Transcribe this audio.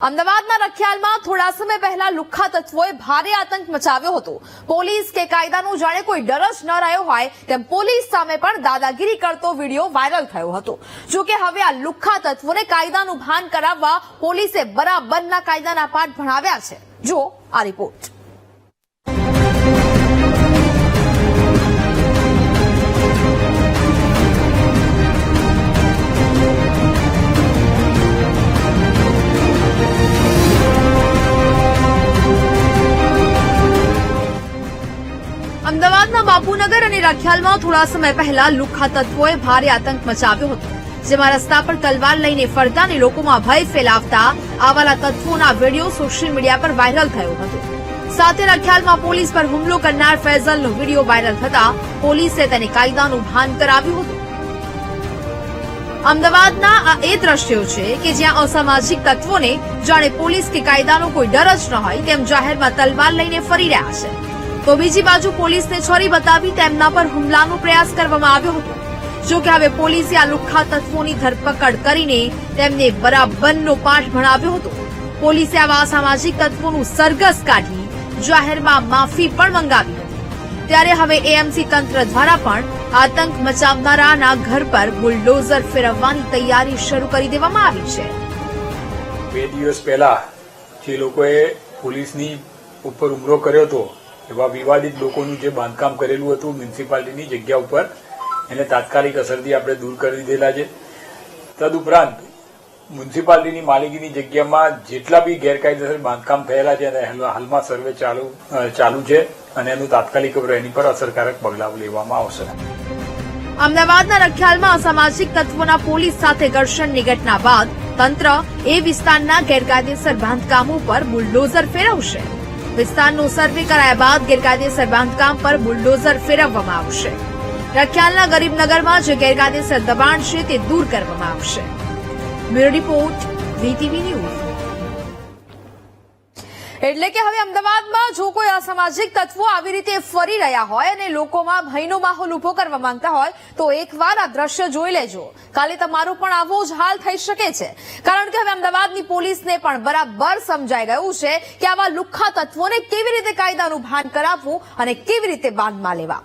અમદાવાદના રખિયાલમાં થોડા સમય પહેલા લુખ્ખા તત્વોએ ભારે આતંક મચાવ્યો હતો। પોલીસ કે કાયદાનો જાણે કોઈ ડર જ ન રહ્યો હોય તેમ પોલીસ સામે પણ દાદાગીરી કરતો વિડીયો વાયરલ થયો હતો। જો કે હવે આ લુખ્ખા તત્વોને કાયદાનું ભાન કરાવવા પોલીસે બરાબરના કાયદાના પાઠ ભણાવ્યા છે। જો આ રિપોર્ટ। અમદાવાદના બાપુનગર અને રખિયાલમાં થોડા સમય પહેલા લુખ્ખા તત્વોએ ભારે આતંક મચાવ્યો હતો, જેમાં રસ્તા પર તલવાર લઈને ફરતા અને લોકોમાં ભય ફેલાવતા આવાલા તત્વોના વિડીયો સોશિયલ મીડિયા પર વાયરલ થયો હતો। સાથે રખિયાલમાં પોલીસ પર હુમલો કરનાર ફૈઝલનો વિડીયો વાયરલ થતા પોલીસે તેને કાયદાનું ભાન કરાવ્યું હતું। અમદાવાદના આ એ દ્રશ્યો છે કે જ્યાં અસામાજિક તત્વોને જાણે પોલીસ કે કાયદાનો કોઈ ડર જ ન હોય તેમ જાહેરમાં તલવાર લઈને ફરી રહ્યા છે, તો બીજી બાજુ પોલીસને છરી બતાવી તેમના પર હુમલાનો પ્રયાસ કરવામાં આવ્યો હતો। જો કે હવે પોલીસે આ લુખ્ખા તત્વોની ધરપકડ કરીને તેમને બરાબરનો પાઠ ભણાવ્યો હતો। પોલીસે આવા અસામાજિક તત્વોનું સરઘસ કાઢી જાહેરમાં માફી પણ મંગાવી હતી। ત્યારે હવે એએમસી તંત્ર દ્વારા પણ આતંક મચાવનારાના ઘર પર બુલડોઝર ફેરવવાની તૈયારી શરૂ કરી દેવામાં આવી છે। 2 દિવસ પહેલા જે લોકોએ પોલીસની ઉપર હુમલો કર્યો હતો એવા વિવાદિત લોકોનું જે બાંધકામ કરેલું હતું મ્યુનિસિપાલિટીની જગ્યા ઉપર એને તાત્કાલિક અસરથી આપણે દૂર કરી દીધેલા છે। તદુપરાંત મ્યુનિસિપાલિટીની માલિકીની જગ્યામાં જેટલા બી ગેરકાયદેસર બાંધકામ થયેલા છે એને હાલમાં સર્વે ચાલુ છે અને એનું તાત્કાલિક એની પર અસરકારક પગલાં લેવામાં આવશે। અમદાવાદના રખિયાલમાં અસામાજિક તત્વોના પોલીસ સાથે ઘર્ષણની ઘટના બાદ તંત્ર એ વિસ્તારના ગેરકાયદેસર બાંધકામો પર બુલડોઝર ફેરવશે। વિસ્તારનો સર્વે કરાયા બાદ ગેરકાયદેસર બાંધકામ પર બુલડોઝર ફેરવવામાં આવશે। રખિયાલના ગરીબનગરમાં જે ગેરકાયદેસર દબાણ છે તે દૂર કરવામાં આવશે। Bureau report, VTV news. એટલે કે હવે અમદાવાદમાં જો કોઈ અસામાજિક તત્વો આવી રીતે ફરી રહ્યા હોય અને લોકોમાં ભયનો માહોલ ઉભો કરવા માંગતા હોય તો એકવાર આ દ્રશ્ય જોઈ લેજો। કાલે તમારો પણ આવો જ હાલ થઈ શકે છે, કારણ કે હવે અમદાવાદની પોલીસને પણ બરાબર સમજાઈ ગયું છે કે આવા લુખ્ખા તત્વોને કેવી રીતે કાયદાનું ભાન કરાવવું અને કેવી રીતે બાંધમાં લેવા।